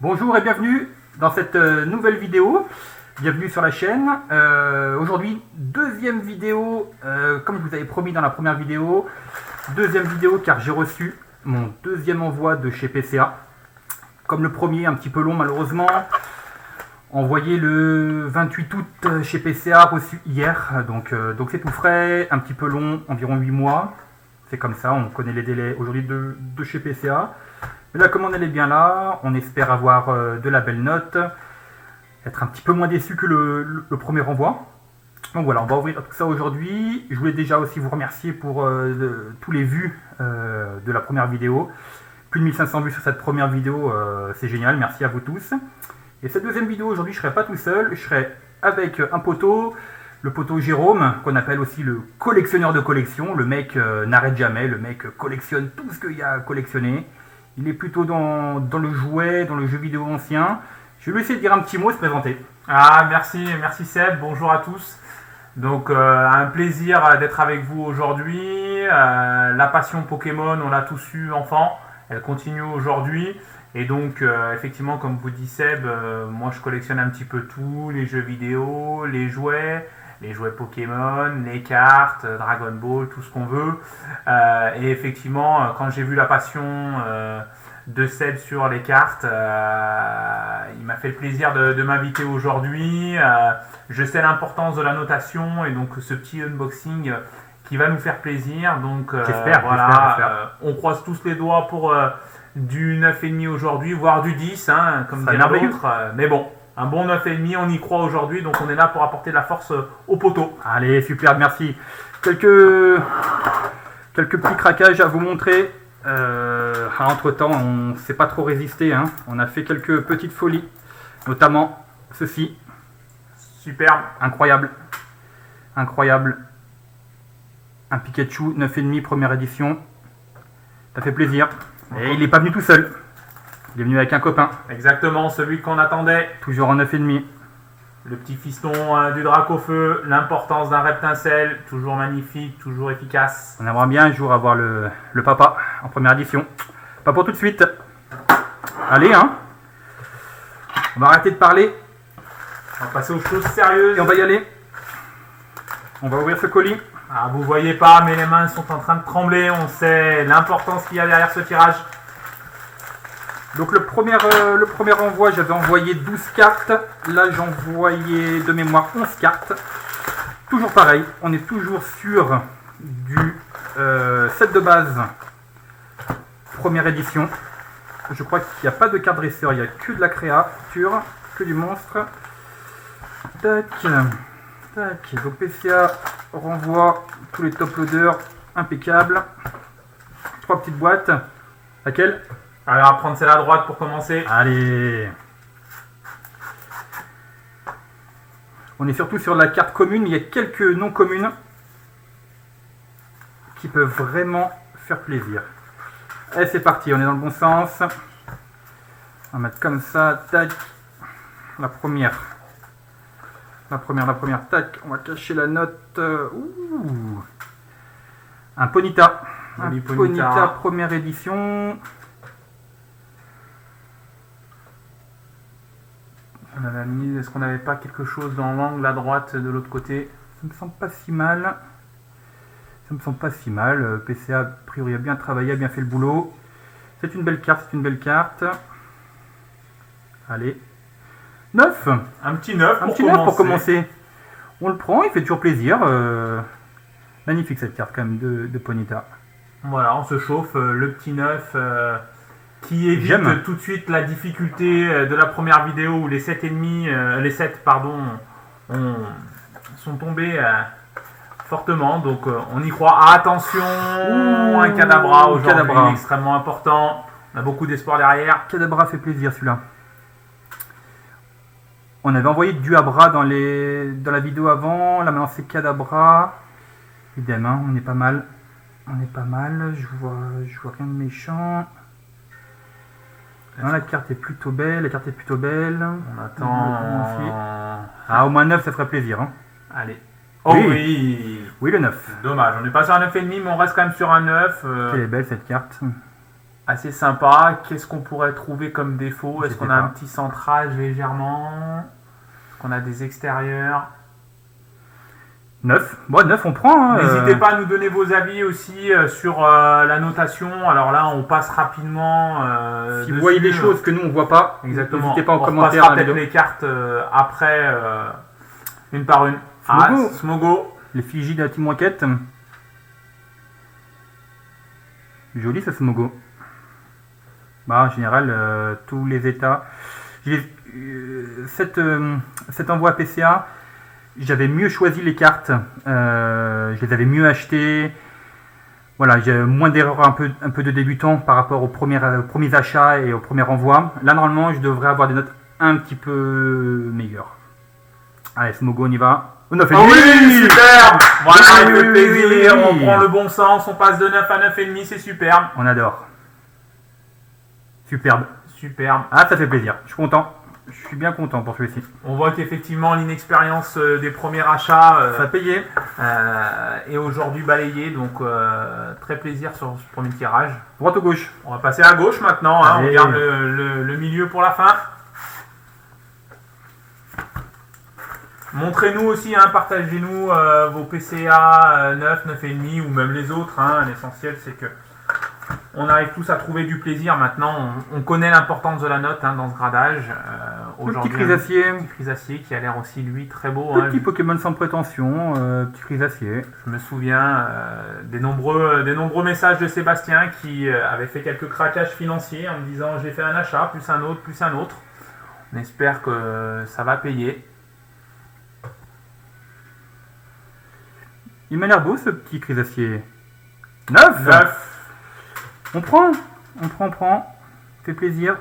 Bonjour et bienvenue dans cette nouvelle vidéo. Bienvenue sur la chaîne. Aujourd'hui, deuxième vidéo, comme je vous avais promis dans la première vidéo. Deuxième vidéo car j'ai reçu mon deuxième envoi de chez PCA. Comme le premier, un petit peu long malheureusement. Envoyé le 28 août chez PCA, reçu hier. Donc c'est tout frais, un petit peu long, environ 8 mois. C'est comme ça, on connaît les délais aujourd'hui de chez PCA. Mais la commande elle est bien là, on espère avoir de la belle note, être un petit peu moins déçu que le premier envoi. Donc voilà, on va ouvrir tout ça aujourd'hui. Je voulais déjà aussi vous remercier pour tous les vues de la première vidéo. Plus de 1500 vues sur cette première vidéo, c'est génial, merci à vous tous. Et cette deuxième vidéo aujourd'hui, je ne serai pas tout seul, je serai avec un poteau, le poteau Jérôme, qu'on appelle aussi le collectionneur de collection. Le mec n'arrête jamais, le mec collectionne tout ce qu'il y a à collectionner. Il est plutôt dans le jouet, dans le jeu vidéo ancien. Je vais lui essayer de dire un petit mot et se présenter. Ah, merci Seb, bonjour à tous. Donc un plaisir d'être avec vous aujourd'hui. La passion Pokémon, on l'a tous eu enfant, elle continue aujourd'hui. Et donc effectivement, comme vous dit Seb, moi je collectionne un petit peu tout, les jeux vidéo, les jouets Pokémon, les cartes, Dragon Ball, tout ce qu'on veut. Et effectivement, quand j'ai vu la passion de Seb sur les cartes, il m'a fait le plaisir de m'inviter aujourd'hui. Je sais l'importance de la notation et donc ce petit unboxing qui va nous faire plaisir. Donc j'espère. On croise tous les doigts pour du 9,5 aujourd'hui, voire du 10, hein, comme dirait l'autre. Mais bon. Un bon 9,5, on y croit aujourd'hui, donc on est là pour apporter de la force au poteau. Allez, super, merci. Quelques petits craquages à vous montrer. Entre temps, on ne s'est pas trop résisté. Hein. On a fait quelques petites folies, notamment ceci. Superbe. Incroyable. Incroyable. Un Pikachu 9,5 première édition. Ça fait plaisir. Et il n'est pas venu tout seul. Il est venu avec un copain. Exactement, celui qu'on attendait. Toujours en 9,5. Le petit fiston du Dracofeu, l'importance d'un Reptincelle, toujours magnifique, toujours efficace. On aimerait bien un jour avoir le papa en première édition. Pas pour tout de suite. Allez, hein. On va arrêter de parler. On va passer aux choses sérieuses. Et on va y aller. On va ouvrir ce colis. Ah, vous voyez pas, mais les mains sont en train de trembler. On sait l'importance qu'il y a derrière ce tirage. Donc le premier envoi, j'avais envoyé 12 cartes. Là, j'ai envoyé de mémoire 11 cartes. Toujours pareil, on est toujours sur du set de base première édition. Je crois qu'il n'y a pas de carte dresseur, il n'y a que de la créature, que du monstre. Tac, tac. Donc PCA renvoie tous les top loaders impeccables. 3 petites boîtes. Laquelle ? Alors, à prendre celle à droite pour commencer. Allez. On est surtout sur la carte commune. Il y a quelques non communes qui peuvent vraiment faire plaisir. Allez, c'est parti. On est dans le bon sens. On va mettre comme ça. Tac. La première. Tac. On va cacher la note. Ouh. Un Ponyta. Un Ponyta première édition. On avait mis, est-ce qu'on n'avait pas quelque chose dans l'angle à droite de l'autre côté? Ça me semble pas si mal. PCA, a priori, a bien travaillé, a bien fait le boulot. C'est une belle carte, Allez. 9. Un petit 9 pour commencer. On le prend, il fait toujours plaisir. Magnifique cette carte quand même de Ponyta. Voilà, on se chauffe. Le petit 9... qui évite tout de suite la difficulté de la première vidéo où les 7 sont tombés fortement. Donc on y croit. Ah, attention, un Kadabra aujourd'hui, extrêmement important. On a beaucoup d'espoir derrière. Kadabra fait plaisir celui-là. On avait envoyé du Abra dans la vidéo avant. Là maintenant c'est Kadabra. Évidemment, on est pas mal. Je vois rien de méchant. Non, la carte est plutôt belle. On attend. Ah, au moins 9, ça ferait plaisir. Hein. Allez. Oh oui. Oui, le 9. Dommage, on est pas sur un 9,5, mais on reste quand même sur un 9. Elle est belle cette carte. assez sympa. Qu'est-ce qu'on pourrait trouver comme défaut? Est-ce Je qu'on sais a pas. un petit centrage légèrement? Est-ce qu'on a des extérieurs? 9. Bon, 9 on prend. Hein, N'hésitez pas à nous donner vos avis aussi sur la notation. Alors là, on passe rapidement. Si vous dessus. voyez des choses que nous on voit pas, Exactement. n'hésitez pas en on commentaire. repassera dans la peut-être vidéo. les cartes après, une par une. Smogo. Smogo. L'effigie de la Team Rocket. Joli ce Smogo. Bah, en général, tous les états. Cet envoi à PCA, j'avais mieux choisi les cartes. Je les avais mieux achetées. Voilà, j'ai moins d'erreurs un peu de débutant par rapport aux premiers achats et au premier envoi. Là, normalement, je devrais avoir des notes un petit peu meilleures. Allez, Smogo, on y va. On a fait Oh oui, superbe. Voilà, Oui, il fait oui, plaisir. oui, oui. On prend le bon sens. On passe de 9 à 9,5. C'est superbe. On adore. Superbe. Superbe. Ah, ça fait plaisir. Je suis content. Je suis bien content pour celui-ci. On voit qu'effectivement, l'inexpérience des premiers achats Ça a payé. est aujourd'hui balayée. Donc, très plaisir sur ce premier tirage. Droite ou gauche? On va passer à gauche maintenant. Hein. On Allez. garde le milieu pour la fin. Montrez-nous aussi, hein, partagez-nous vos PCA 9, 9,5 ou même les autres. Hein. L'essentiel, c'est que on arrive tous à trouver du plaisir. Maintenant, on connaît l'importance de la note hein, dans ce gradage. Le petit Aujourd'hui, Chrysacier. un petit Chrysacier qui a l'air aussi, lui, très beau. Petit Hein. Pokémon sans prétention. Petit Chrysacier. Je me souviens des nombreux messages de Sébastien qui avait fait quelques craquages financiers en me disant j'ai fait un achat, plus un autre, plus un autre. On espère que ça va payer. Il m'a l'air beau ce petit Chrysacier. 9. 9. On prend. On prend. Fait plaisir.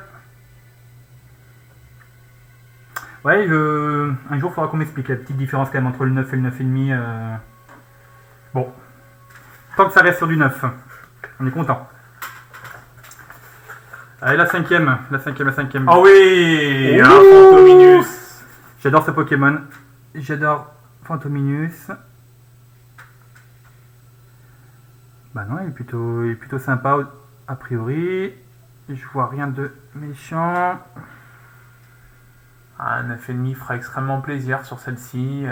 Ouais, un jour il faudra qu'on m'explique la petite différence quand même entre le 9 et le 9,5. Bon. Tant que ça reste sur du 9. On est content. Allez, la cinquième. Ah oui, Oh. un Fantominus. J'adore ce Pokémon. J'adore Fantominus. Bah non, il est plutôt sympa a priori. Je vois rien de méchant. Un 9,5 fera extrêmement plaisir sur celle-ci.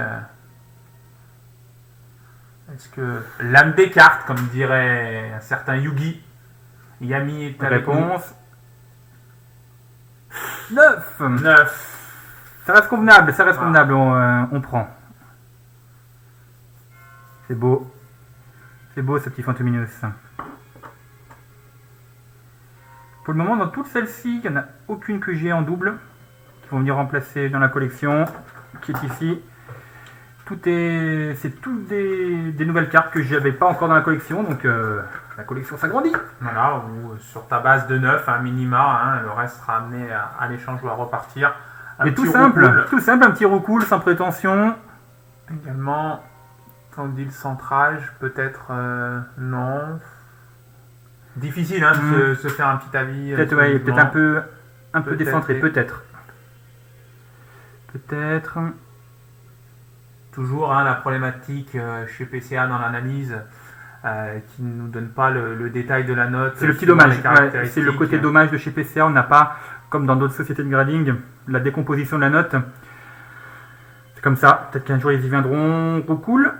Est-ce que l'âme des cartes, comme dirait un certain Yugi, Yami est avec nous. Réponse 9. 9. Ça reste convenable, Voilà. on prend. C'est beau. C'est beau ce petit Fantominus. Pour le moment, dans toutes celles-ci, il n'y en a aucune que j'ai en double, qui vont venir remplacer dans la collection, qui est ici. C'est toutes des nouvelles cartes que j'avais pas encore dans la collection, donc la collection s'agrandit. Voilà, ou sur ta base de 9, un minima, hein, le reste sera amené à l'échange ou à repartir. Mais tout simple, un petit roucoule sans prétention. Également, quand on dit le centrage, peut-être non. Difficile hein, de se faire un petit avis. Peut-être ouais, peut-être un peu Peut-être, décentré, et- peut-être. Peut-être. Toujours hein, la problématique chez PCA dans l'analyse qui ne nous donne pas le détail de la note. C'est le petit suivant dommage. les Ouais, caractéristiques. c'est le côté dommage de chez PCA. On n'a pas, comme dans d'autres sociétés de grading, la décomposition de la note. C'est comme ça. Peut-être qu'un jour ils y viendront. Roucoule.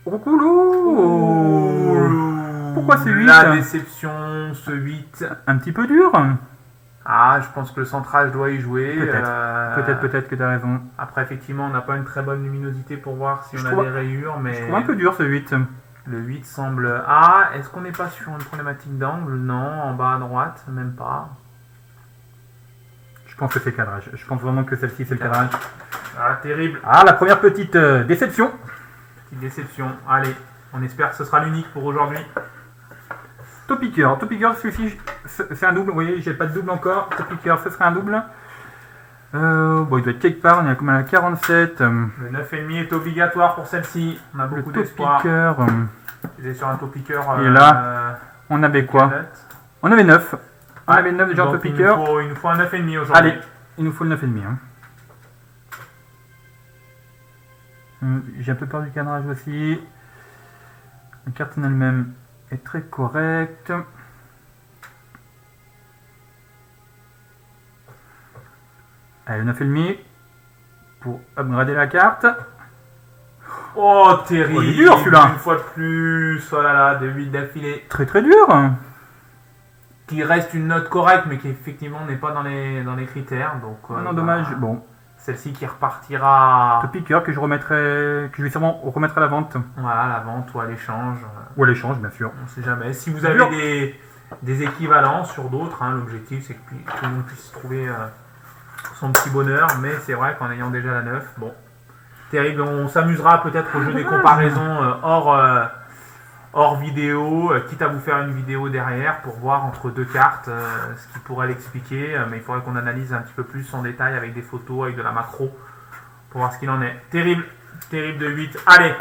Roucoule. Oh. Pourquoi ce 8? La déception, ce 8. Un petit peu dur. Ah, je pense que le centrage doit y jouer. Peut-être que tu as raison. Après, effectivement, on n'a pas une très bonne luminosité pour voir si Je on a trouve- des rayures, mais Je trouve un peu dur ce 8. le 8 semble... Ah, est-ce qu'on n'est pas sur une problématique d'angle? Non, en bas à droite, même pas. Je pense que c'est le cadrage. Je pense vraiment que celle-ci c'est le cadrage. Ah, terrible. Ah, la première petite déception. Petite déception. Allez, on espère que ce sera l'unique pour aujourd'hui. Topiqueur, celui-ci, c'est un double. Vous voyez, j'ai pas de double encore. Topiqueur, ce serait un double. Bon, il doit être quelque part. On est comme à la 47. Le 9,5 est obligatoire pour celle-ci. On a Le beaucoup d'espoir. Topiqueur. J'étais sur un topiqueur. Et là, on avait quoi? On avait 9. On avait 9 de genre donc Topiqueur. il nous faut un 9,5 aujourd'hui. Allez, il nous faut le 9,5. J'ai un peu peur du cadrage aussi. La carte en elle-même est très correcte. Allez, 9,5 pour upgrader la carte. Oh, terrible. Oh, il est dur, celui-là. Une fois de plus. Oh là là, de 8 d'affilée. Très très dur. Qui reste une note correcte, mais qui effectivement n'est pas dans les critères. Donc, Non, dommage. Bon, celle-ci qui repartira. le piqueur que je vais sûrement remettre à la vente. Voilà, à la vente ou à l'échange. Ou à l'échange, bien sûr. On ne sait jamais. Si vous avez des équivalents sur d'autres, hein, l'objectif c'est que tout le monde puisse trouver son petit bonheur. Mais c'est vrai qu'en ayant déjà la 9, bon, terrible. On s'amusera peut-être au jeu des comparaisons hors vidéo, quitte à vous faire une vidéo derrière pour voir entre deux cartes ce qui pourrait l'expliquer. Mais il faudrait qu'on analyse un petit peu plus en détail avec des photos, avec de la macro, pour voir ce qu'il en est. Terrible. Terrible de 8. Allez,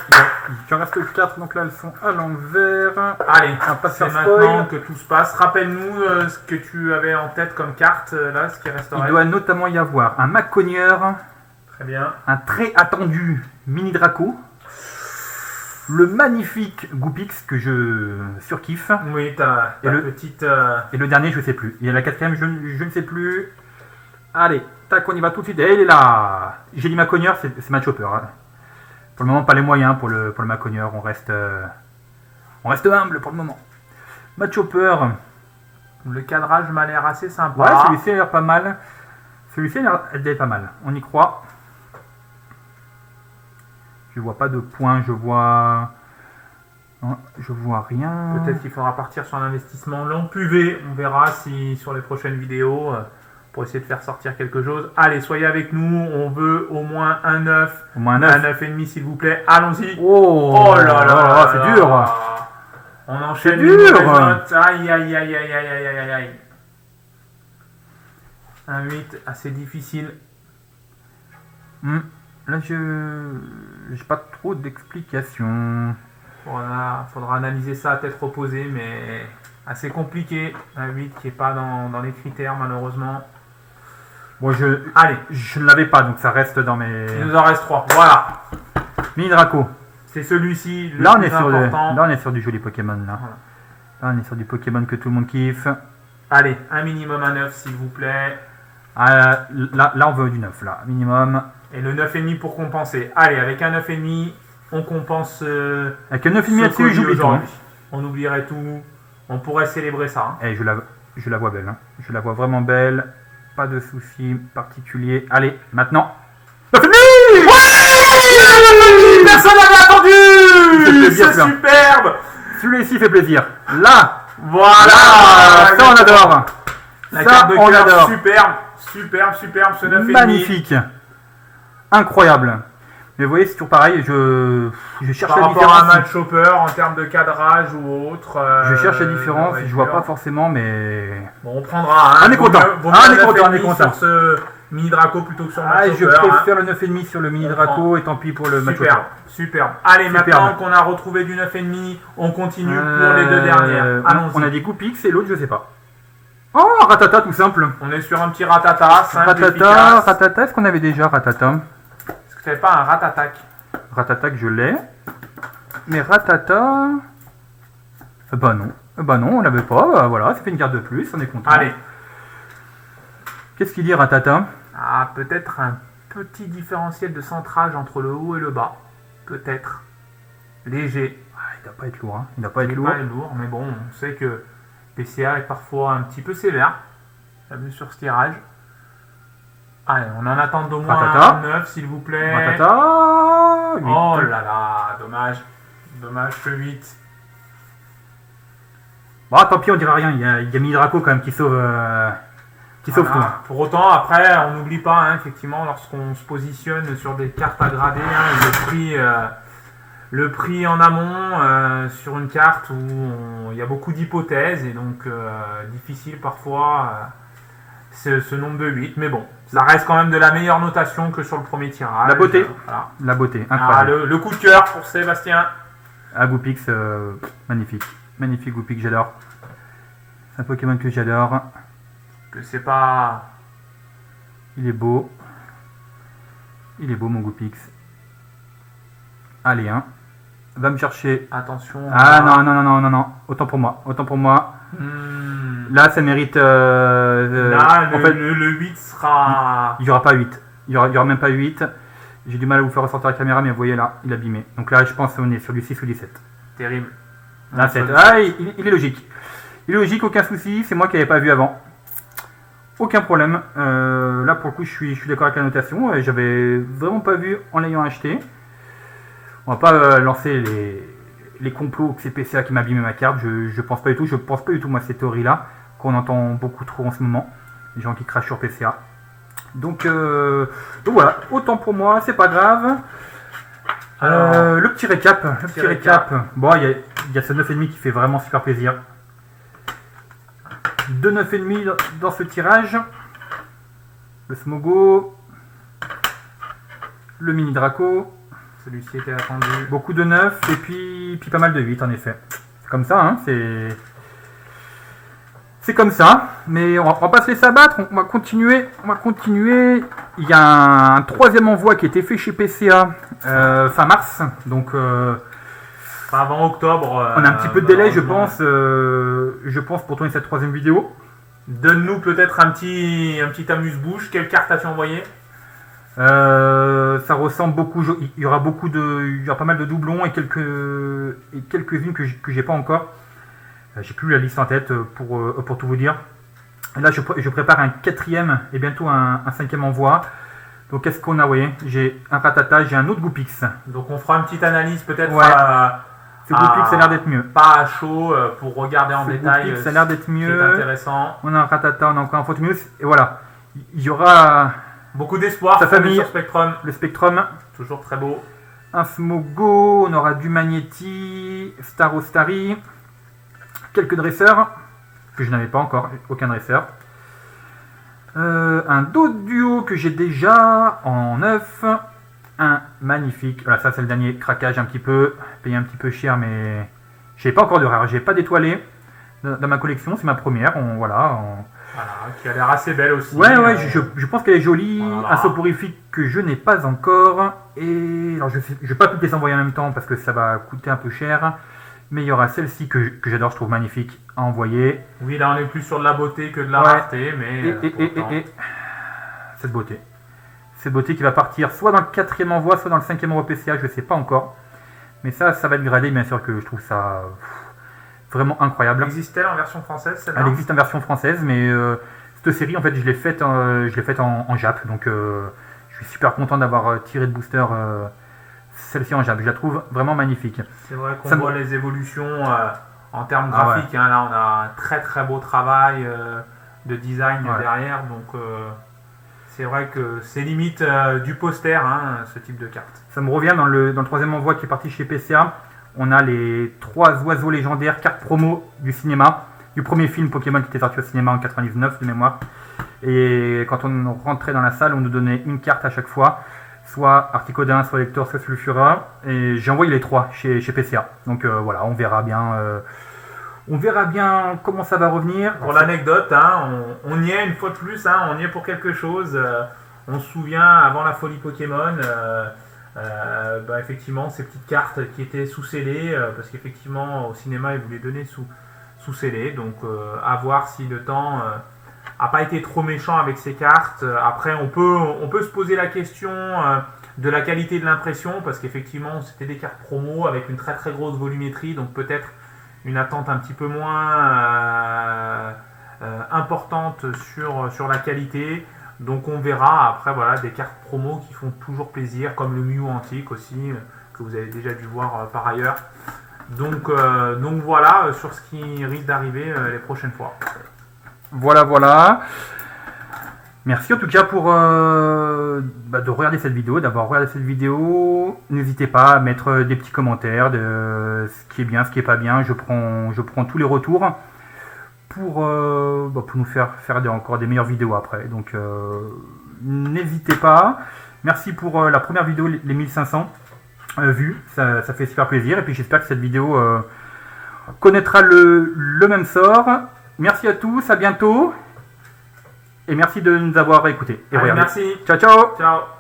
Il en reste 4, donc là elles sont à l'envers. allez, On va pas se c'est faire maintenant spoil. que tout se passe. Rappelle-nous ce que tu avais en tête comme carte, là, ce qui Il resterait. doit notamment y avoir un Macogneur, Très bien. un très attendu Mini Draco, le magnifique Goopix que je surkiffe, Oui, ta Et le- petite... et le dernier je sais plus. Et la quatrième je ne sais plus. Allez, tac, on y va tout de suite. Et il est là. J'ai dit Macogneur, c'est Match Hopper. Hein. Pour le moment, pas les moyens pour le Macogneur. On reste humble pour le moment. Match Hopper. Le cadrage m'a l'air assez sympa. Ouais, celui-ci a l'air pas mal. Celui-ci a l'air pas mal. On y croit. Je vois pas de points, je vois... Non, je vois rien. Peut-être qu'il faudra partir sur un investissement longue PV. On verra si sur les prochaines vidéos, pour essayer de faire sortir quelque chose. Allez, soyez avec nous. On veut au moins un 9. Au moins un Un 9. 9,5 s'il vous plaît. Allons-y. Oh, là là, c'est dur. On enchaîne C'est une dur. mauvaise note. Aïe, aïe, aïe, aïe, aïe, aïe, aïe, aïe. Un 8, assez difficile. Là, j'ai pas trop d'explications. Faudra analyser ça à tête reposée, mais assez compliqué. Un 8 qui n'est pas dans les critères, malheureusement. Bon, Allez, je ne l'avais pas, donc ça reste dans mes... il nous en reste 3. Voilà. Mini Draco. C'est celui-ci le Là, on plus est sur important. là, on est sur du joli Pokémon, là. Voilà. Là, on est sur du Pokémon que tout le monde kiffe. Allez, un minimum à 9, s'il vous plaît. Ah, là, on veut du 9, là. Minimum. Et le 9,5 pour compenser. Allez, avec un 9,5, on compense Avec un 9,5 ce là-dessus, colis j'oublie tout. Hein. aujourd'hui. On oublierait tout. On pourrait célébrer ça. Hein. Eh, je la vois belle. Hein. Je la vois vraiment belle. Pas de soucis particuliers. Allez, maintenant. 9,5 Personne n'avait attendu. fait plaisir, C'est celui-là. superbe. Celui-ci fait plaisir. Là, Voilà. ça on adore. La Ça, carte de on cœur, adore. superbe, ce 9,5. Magnifique. Incroyable. Mais vous voyez, c'est toujours pareil. Je cherche Par la rapport à un différence. match hopper en termes de cadrage ou autre. Je cherche la différence. ouais, Je vois dur. pas forcément, mais. Bon, on prendra. Hein. On est content. Vaut mieux On un est content, on est 9,5 content. sur ce mini Draco plutôt que sur le Ah, match je hopper. Hein. préfère le 9,5 sur le mini On Draco prend. et tant pis pour le match Superbe, hopper. superbe. Allez, Superbe. maintenant qu'on a retrouvé du 9,5, on continue pour les deux dernières. Allons-y. On a dit Goopix et l'autre, je sais pas. Oh, Ratata, tout simple. On est sur un petit ratata, simple, Ratata, efficace. Ratata, est-ce qu'on avait déjà Ratata? Est-ce que tu n'avais pas un rat-attaque? Ratata que je l'ai. Mais Ratata... bah non. Bah non, on l'avait pas. Bah voilà, ça fait une carte de plus, on est content. Allez. Qu'est-ce qu'il dit Ratata? Ah, peut-être un petit différentiel de centrage entre le haut et le bas. Peut-être. Léger. Ah, il doit pas être lourd, hein. Il doit pas être Il lourd. n'est pas lourd, mais bon, on sait que PCA est parfois un petit peu sévère. On l'a vu sur ce tirage. Allez, on en attend d'au moins Ratata. un 9, s'il vous plaît. Ratata, 8. Oh là là, dommage. Dommage que 8. Bah tant pis, on dira rien. Il y a Mini Draco quand même qui sauve tout. Voilà. Pour autant, après, on n'oublie pas, hein, effectivement, lorsqu'on se positionne sur des cartes à grader, hein, le prix en amont sur une carte où il y a beaucoup d'hypothèses et donc difficile parfois ce nombre de 8. Mais bon, ça reste quand même de la meilleure notation que sur le premier tirage. La beauté. Voilà. La beauté, Ah, incroyable. le coup de cœur pour Sébastien. Ah, Goopix, magnifique. Magnifique Goopix, j'adore. C'est un Pokémon que j'adore. Que c'est pas... Il est beau. Il est beau mon Goopix. Allez, hein. Va me chercher. Attention. Ah non. Autant pour moi. Hmm. Là, ça mérite Là, en fait, le 8 sera... il n'y aura pas 8. Il y aura même pas 8. J'ai du mal à vous faire ressortir la caméra, mais vous voyez là, il est abîmé. Donc là, je pense qu'on est sur du 6 ou du 7. Terrible. Ah, 7. Ah, il est logique. Il est logique, aucun souci. C'est moi qui n'avais pas vu avant. Aucun problème. Là, pour le coup, je suis d'accord avec la notation. J'avais vraiment pas vu en l'ayant acheté. On va pas lancer les complots que c'est PCA qui m'a abîmé ma carte. Je pense pas du tout. Je pense pas du tout, moi, ces théories-là, qu'on entend beaucoup trop en ce moment. Les gens qui crachent sur PCA. Donc voilà, autant pour moi, c'est pas grave. Le petit récap. Bon, il y a ce 9,5 qui fait vraiment super plaisir. 2 9,5 dans ce tirage. Le Smogo. Le Mini Draco. Celui-ci était attendu. Beaucoup de 9 et puis pas mal de 8 en effet. C'est comme ça, hein, c'est comme ça, mais on va pas se laisser abattre, on va continuer. Il y a un troisième envoi qui a été fait chez PCA fin mars, donc avant octobre. on a un petit peu de délai, je pense pour tourner cette troisième vidéo. Donne-nous peut-être un petit amuse-bouche. Quelle carte as-tu envoyé? Ça ressemble beaucoup. Il y aura pas mal de doublons et quelques-unes que j'ai pas encore. J'ai plus la liste en tête pour tout vous dire. Là, je prépare un 4e et bientôt un 5e envoi. Donc, qu'est-ce qu'on a? Vous voyez, j'ai un Ratata, j'ai un autre Goupix. Donc, on fera une petite analyse peut-être. Ouais. Ce Goupix, ça a l'air d'être mieux. Pas à chaud pour regarder en détail. Goupix, ça a l'air d'être mieux. C'est intéressant. On a un Ratata, on a encore un Photomuse. Et voilà. Il y aura beaucoup d'espoir. Sa famille, sur Spectrum. Le Spectrum. Toujours très beau. Un Smogo. On aura du Magnéti. Starry. Quelques dresseurs, que je n'avais pas encore, aucun dresseur. Un d'autres duo que j'ai déjà en 9. Un magnifique. Voilà, ça c'est le dernier craquage un petit peu. Payé un petit peu cher, mais j'ai pas encore de rare. J'ai pas d'étoilé dans ma collection, c'est ma première. Voilà, qui a l'air assez belle aussi. Ouais, je pense qu'elle est jolie. Voilà. Un soporifique que je n'ai pas encore. Et alors je vais pas toutes les envoyer en même temps parce que ça va coûter un peu cher. Mais il y aura celle-ci que j'adore, je trouve magnifique à envoyer. Oui, là on est plus sur de la beauté que de la rareté, mais et cette beauté. Cette beauté qui va partir soit dans le 4e envoi, soit dans le 5e envoi PCA, je ne sais pas encore. Mais ça va être gradé, bien sûr que je trouve ça vraiment incroyable. Existe-t-elle en version française celle-là? Elle existe en version française, mais cette série, en fait, je l'ai faite en Jap. Donc je suis super content d'avoir tiré de booster celle-ci en Jap. Je la trouve vraiment magnifique. C'est vrai qu'on voit les évolutions en termes graphiques. Ouais. Là, on a un très très beau travail de design derrière. Donc c'est vrai que c'est limite du poster, ce type de carte. Ça me revient dans le 3e envoi qui est parti chez PCA. On a les 3 oiseaux légendaires, cartes promo du cinéma, du premier film Pokémon qui était sorti au cinéma en 99 de mémoire. Et quand on rentrait dans la salle, on nous donnait une carte à chaque fois, soit Articodin, soit Lector, soit Sulfura. Et j'ai envoyé les 3 chez PCA. Donc voilà, on verra bien. On verra bien comment ça va revenir. Pour l'anecdote, on y est une fois de plus, on y est pour quelque chose. On se souvient, avant la folie Pokémon, effectivement, ces petites cartes qui étaient sous scellées, parce qu'effectivement, au cinéma, ils voulaient donner sous scellé. Donc, à voir si le temps n'a pas été trop méchant avec ces cartes. Après, on peut se poser la question de la qualité de l'impression, parce qu'effectivement, c'était des cartes promo avec une très très grosse volumétrie, donc peut-être une attente un petit peu moins importante sur la qualité. Donc on verra. Après voilà, des cartes promo qui font toujours plaisir, comme le Mew antique aussi, que vous avez déjà dû voir par ailleurs. Donc voilà sur ce qui risque d'arriver les prochaines fois. Voilà. Merci en tout cas pour de regarder cette vidéo, d'avoir regardé cette vidéo. N'hésitez pas à mettre des petits commentaires de ce qui est bien, ce qui est pas bien. Je prends tous les retours pour nous faire encore des meilleures vidéos après. Donc n'hésitez pas. Merci pour la première vidéo, les 1500 vues. Ça fait super plaisir. Et puis j'espère que cette vidéo connaîtra le même sort. Merci à tous, à bientôt. Et merci de nous avoir écoutés. Merci. Ciao. Ciao.